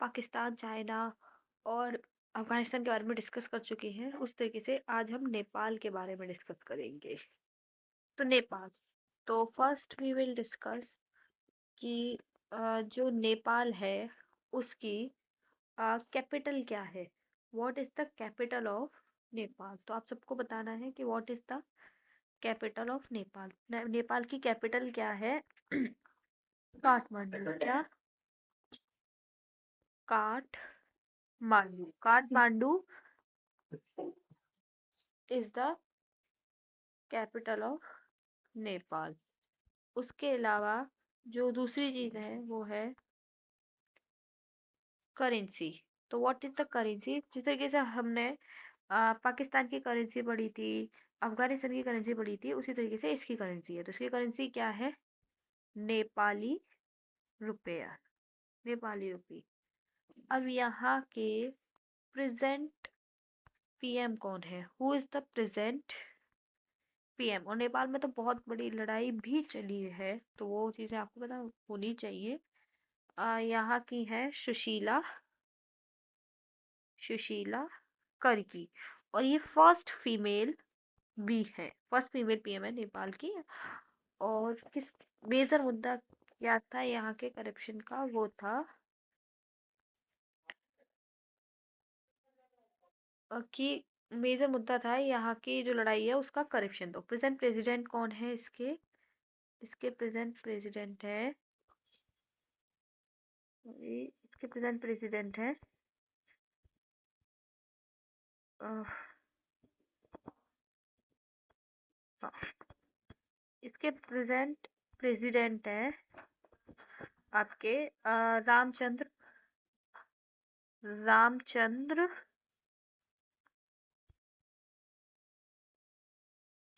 Pakistan, China और अफगानिस्तान के बारे में डिस्कस कर चुके हैं, उस तरीके से आज हम नेपाल के बारे में डिस्कस करेंगे। तो नेपाल, तो फर्स्ट वी विल डिस्कस कि जो नेपाल है उसकी कैपिटल क्या है। What is the capital of Nepal? तो आप सबको बताना है कि what is the capital of Nepal. Nepal की कैपिटल क्या है? काठमांडू। क्या? Kathmandu. Kathmandu is the capital of Nepal. उसके अलावा जो दूसरी चीज है वो है करेंसी। तो व्हाट इज द करेंसी? जिस तरीके से हमने पाकिस्तान की करेंसी पढ़ी थी, अफगानिस्तान की करेंसी पढ़ी थी, उसी तरीके से इसकी करेंसी है। तो इसकी करेंसी क्या है? नेपाली रुपया। नेपाली रुपी। अब यहाँ के प्रेजेंट पीएम कौन है? Who is the present PM? और नेपाल में तो बहुत बड़ी लड़ाई भी चली है, तो वो चीजें आपको पता होनी चाहिए। यहाँ की है सुशीला करकी, और ये फर्स्ट फीमेल भी है, फर्स्ट फीमेल पीएम है नेपाल की। और किस मेजर मुद्दा क्या था यहाँ के करप्शन का? वो था कि मेजर मुद्दा था यहाँ की जो लड़ाई है उसका करप्शन। तो प्रेजेंट प्रेसिडेंट कौन है इसके? इसके प्रेजेंट प्रेसिडेंट है इसके प्रेजेंट प्रेसिडेंट है इसके प्रेजेंट प्रेसिडेंट है आपके रामचंद्र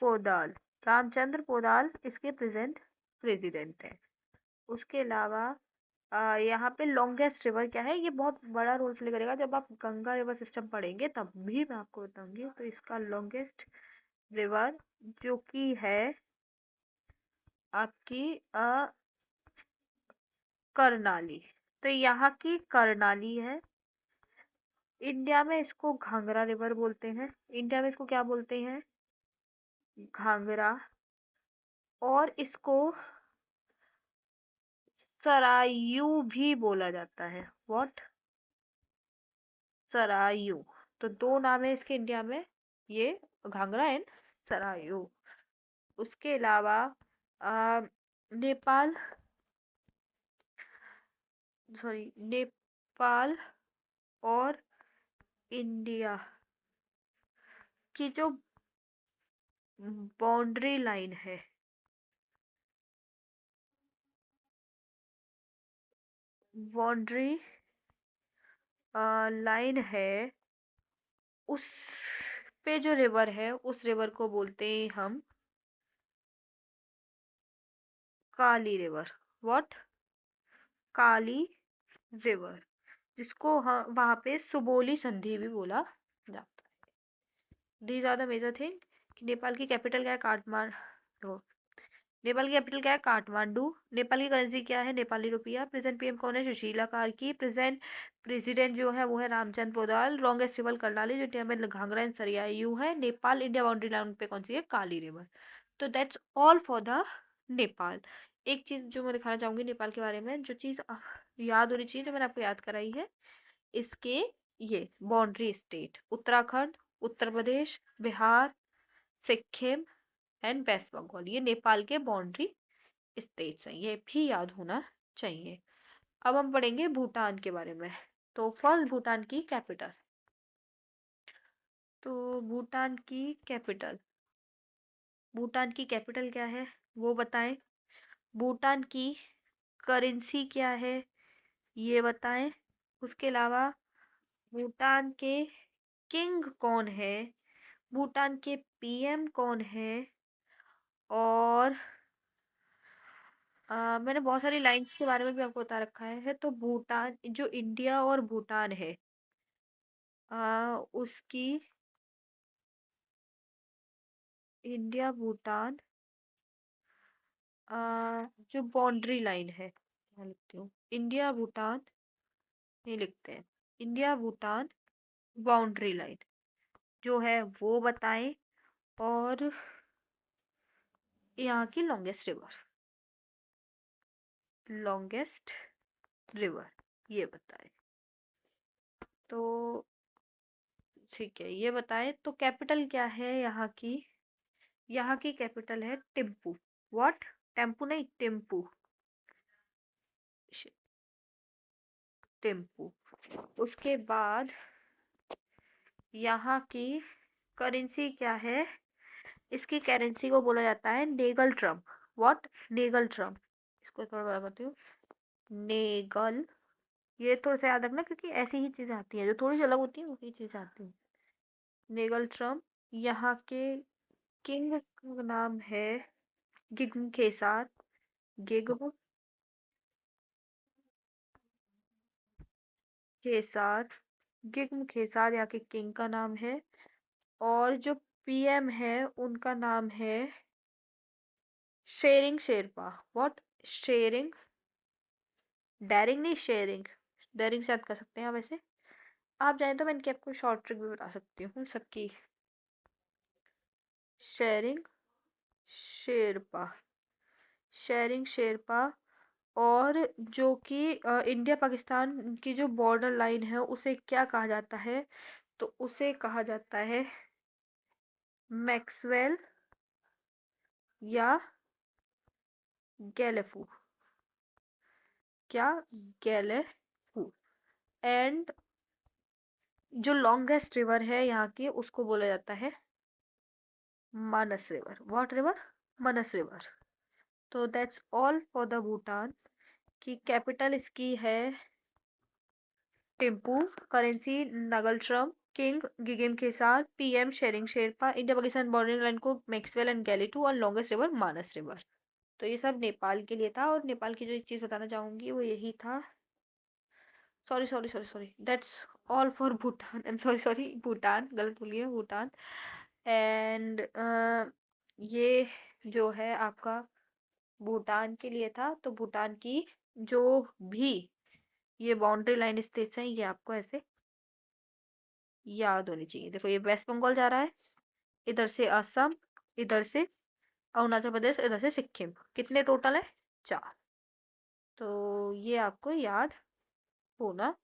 पोदाल। रामचंद्र पोदाल इसके प्रेजेंट प्रेसिडेंट है। उसके अलावा यहाँ पे लॉन्गेस्ट रिवर क्या है? ये बहुत बड़ा रोल प्ले करेगा जब आप गंगा रिवर सिस्टम पढ़ेंगे, तब भी मैं आपको बताऊंगी। तो इसका लॉन्गेस्ट रिवर जो कि है आपकी करनाली। तो यहाँ की करनाली है। इंडिया में इसको घाघरा रिवर बोलते हैं। इंडिया में इसको क्या बोलते हैं? घाघरा। और इसको सरायू भी बोला जाता है। व्हाट? सरायू। तो दो नाम है इसके इंडिया में, ये घाघरा एंड सरायू। उसके अलावा नेपाल नेपाल और इंडिया की जो बाउंड्री लाइन है, बाउंड्री लाइन है, उस पे जो रिवर है उस रिवर को बोलते हैं हम Kali river. What? Kali river, जिसको वहां पे सुबोली संधि भी बोला जाता है। These are the major thing. कि नेपाल की कैपिटल क्या है? काठमांडू। नेपाल की कैपिटल क्या है? काठमांडू। नेपाल की करेंसी क्या है? नेपाली रुपया। प्रेजेंट पीएम कौन है? सुशीला कार्की। प्रेजेंट प्रेसिडेंट जो है वो है रामचंद्र पोदाल। लॉन्गेस्ट रिवर करनाली, जो इंडिया में घाघरा एंड सरियायू है। नेपाल इंडिया बाउंड्री लाइन पे कौन सी है? काली रिवर। तो that's all for the Nepal. एक चीज जो मैं दिखाना चाहूंगी नेपाल के बारे में, जो चीज याद होनी चाहिए, जो मैंने आपको याद कराई है, इसके ये boundary state Uttarakhand, Uttar Pradesh, Bihar, Sikkim and West Bengal, ये नेपाल के बाउंड्री स्टेट्स हैं, ये भी याद होना चाहिए। अब हम पढ़ेंगे भूटान के बारे में। तो फर्स्ट भूटान की कैपिटल। तो भूटान की कैपिटल क्या है वो बताएं। भूटान की करेंसी क्या है ये बताएं। उसके अलावा भूटान के किंग कौन है, भूटान के पीएम कौन है, और मैंने बहुत सारी लाइंस के बारे में भी आपको बता रखा है। तो भूटान, जो इंडिया और भूटान है, उसकी इंडिया भूटान जो बाउंड्री लाइन है, क्या लिखती हूँ, इंडिया भूटान ये लिखते हैं इंडिया भूटान बाउंड्री लाइन जो है वो बताएं, और यहाँ की लॉन्गेस्ट रिवर ये बताएं। तो ठीक है, ये बताएं तो कैपिटल क्या है यहाँ की। यहाँ की कैपिटल है टिम्पू। व्हाट? टेम्पू नहीं, टिम्पू। टिम्पू। उसके बाद यहाँ की करेंसी क्या है। इसकी करेंसी को बोला जाता है नेगल ट्रम। व्हाट? नेगल ट्रम। इसको थोड़ा बड़ा करती हूँ। नेगल, ये थोड़ा सा याद रखना क्योंकि ऐसी ही चीजें आती हैं जो थोड़ी सी अलग होती है, वही चीजें आती हैं। नेगल ट्रम। यहाँ के किंग का नाम है गिग केसार। गिग केसार। गिग केसार यहाँ के किंग का नाम है। और जो पीएम है उनका नाम है शेरिंग शेरपा। व्हाट? शेरिंग, डेरिंग नहीं, शेरिंग। डेरिंग से याद कर सकते हैं आप। वैसे आप चाहें तो मैं इनकी आपको शॉर्ट ट्रिक भी बता सकती हूँ सबकी। शेरिंग शेरपा। शेरिंग शेरपा। और जो कि इंडिया पाकिस्तान की जो बॉर्डर लाइन है उसे क्या कहा जाता है। तो उसे कहा जाता है मैक्सवेल या गैलेफू। क्या? गैलेफू। एंड जो लॉन्गेस्ट रिवर है यहाँ की उसको बोला जाता है Manas river. What river? Manas river. तो that's all for the Bhutan. की कैपिटल इसकी है Thimphu. Currency ngultrum. King Jigme Kesar. PM Tshering Sherpa. India Pakistan border line को मैक्सवेल एंड गैलीटू। और लॉन्गेस्ट रिवर मानस रिवर। तो ये सब नेपाल के लिए था। और नेपाल की जो एक चीज बताना चाहूंगी वो यही था। Sorry sorry sorry sorry, that's all for Bhutan. I am sorry sorry, Bhutan गलत बोलिए, भूटान। एंड ये जो है आपका भूटान के लिए था। तो भूटान की जो भी ये बाउंड्री लाइन स्टेट्स हैं ये आपको ऐसे याद होनी चाहिए। देखो ये वेस्ट बंगाल जा रहा है, इधर से असम, इधर से अरुणाचल प्रदेश, इधर से सिक्किम। कितने टोटल है? 4। तो ये आपको याद होना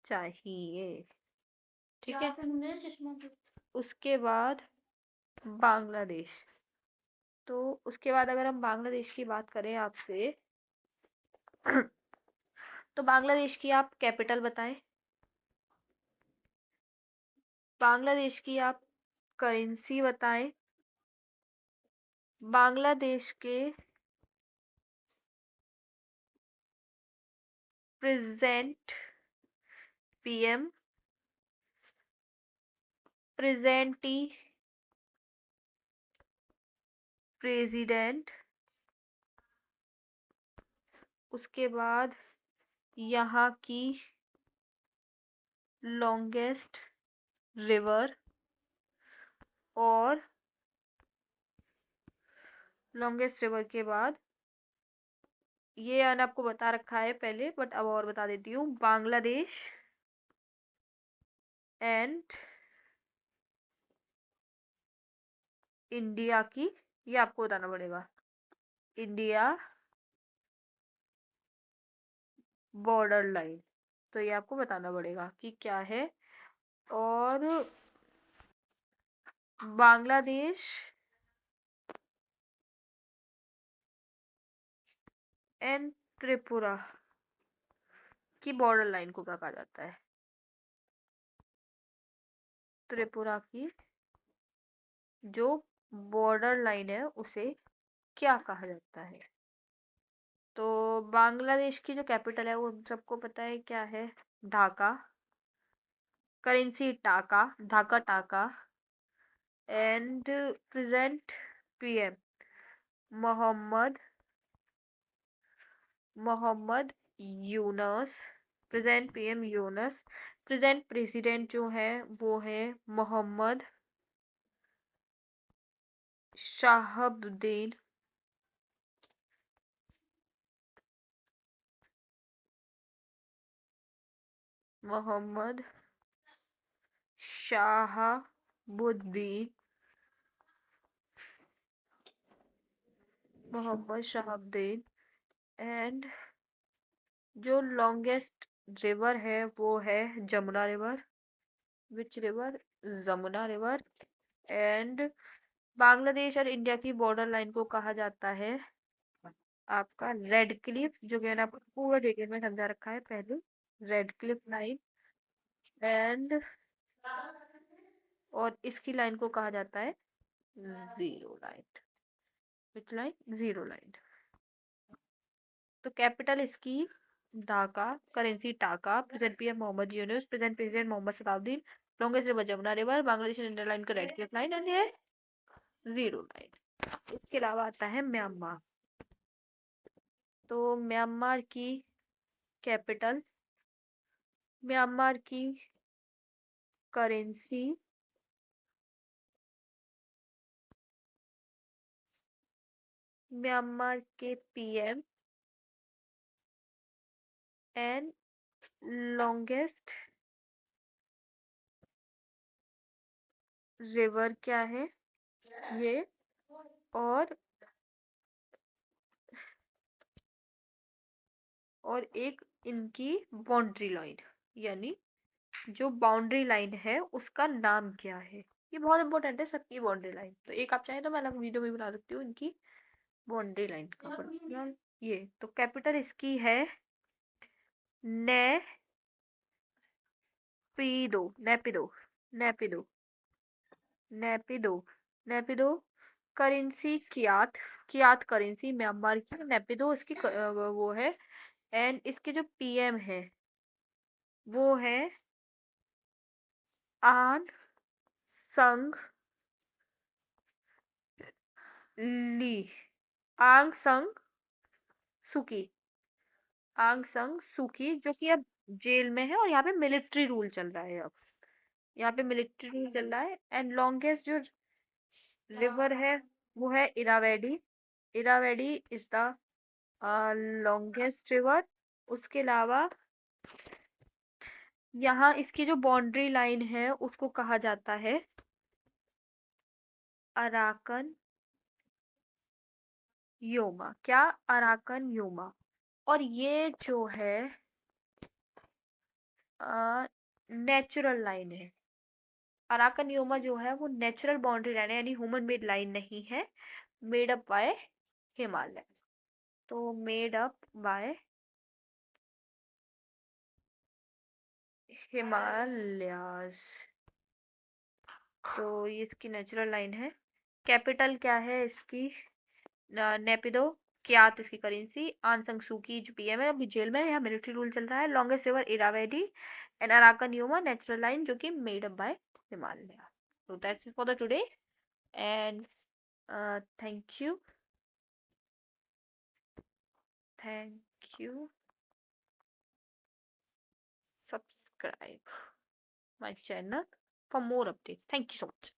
चाहिए। ठीक है। उसके बाद बांग्लादेश। तो उसके बाद अगर हम बांग्लादेश की बात करें आपसे तो बांग्लादेश की आप कैपिटल बताएं। बांग्लादेश की आप करेंसी बताएं। बांग्लादेश के प्रेजेंट पीएम, प्रेजेंटी प्रेसिडेंट। उसके बाद यहाँ की लॉन्गेस्ट रिवर। और लॉन्गेस्ट रिवर के बाद ये मैंने आपको बता रखा है पहले, बट अब और बता देती हूँ। बांग्लादेश एंड इंडिया की, ये आपको बताना पड़ेगा, इंडिया बॉर्डर लाइन। तो ये आपको बताना पड़ेगा कि क्या है। और बांग्लादेश एंड त्रिपुरा की बॉर्डर लाइन को क्या कहा जाता है। त्रिपुरा की जो बॉर्डर लाइन है उसे क्या कहा जाता है। तो बांग्लादेश की जो कैपिटल है वो हम सबको पता है क्या है, Dhaka. Currency taka, Dhaka taka. And present PM Mohammad Mohammad Yunus. Present PM Yunus. Present president जो है वो है मोहम्मद शाहबुद्दीन मोहम्मद शाहाबुद्दीन, मोहम्मद शाहाबुद्दीन। एंड जो लॉन्गेस्ट रिवर है वो है Jamuna river. Which river? Jamuna river. And Bangladesh और इंडिया की बॉर्डर लाइन को कहा जाता है आपका रेड क्लिफ, जो कि मैंने आपको पूरा डिटेल में समझा रखा है पहले। Red Cliff line. एंड और इसकी लाइन को कहा जाता है zero line. Which line? Zero line. तो कैपिटल इसकी Dhaka, currency taka, present PM Mohammad Yunus, present president Mohammad Salahuddin, longest river Jamuna river, Bangladesh India line का रेड क्लिफ लाइन, एंड ये जीरो लाइन। इसके अलावा आता है म्यांमार। तो म्यांमार की कैपिटल, म्यांमार की करेंसी म्यांमार के पीएम एंड लॉन्गेस्ट रिवर क्या है ये, और एक इनकी बाउंड्री लाइन, यानी जो बाउंड्री लाइन है उसका नाम क्या है। ये बहुत इंपॉर्टेंट है सबकी बाउंड्री लाइन। तो एक आप चाहें तो मैं अलग वीडियो भी बना सकती हूँ इनकी बाउंड्री लाइन का। ये तो कैपिटल इसकी है नेपिदो, नेपिदो, नेपिदो, नेपिदो, नेपिदो। करेंसी कियात, कियात करेंसी म्यांमार की। नेपिदो इसकी वो है। एंड इसके जो पीएम है वो है आन संग ली, आंग संग सुकी, आंग संग सुकी, जो कि अब जेल में है और यहाँ पे मिलिट्री रूल चल रहा है अब। यहाँ पे मिलिट्री रूल चल रहा है। एंड लॉन्गेस्ट जो रिवर है वो है Irrawaddy. Irrawaddy is the longest river. उसके अलावा यहाँ इसकी जो बाउंड्री लाइन है उसको कहा जाता है अराकन योमा। क्या? Arakan Yoma. और ये जो है नेचुरल लाइन है। अराकन योमा जो है वो नेचुरल बाउंड्री लाइन है, यानी ह्यूमन मेड लाइन नहीं है। Made up by Himalaya. तो मेड अप बाय हिमालयाज। तो ये इसकी नेचुरल लाइन है। कैपिटल क्या है इसकी? नेपिदो। क्यात इसकी करेंसी। आन संग सूकी जो पीएम है, अभी जेल में है, यहाँ मिलिट्री रूल चल रहा है। Longest river Irrawaddy. And Arakan Yoma natural line जो कि made up by Himalaya. So that's it for the today, and thank you, thank you. Subscribe my channel for more updates. Thank you so much.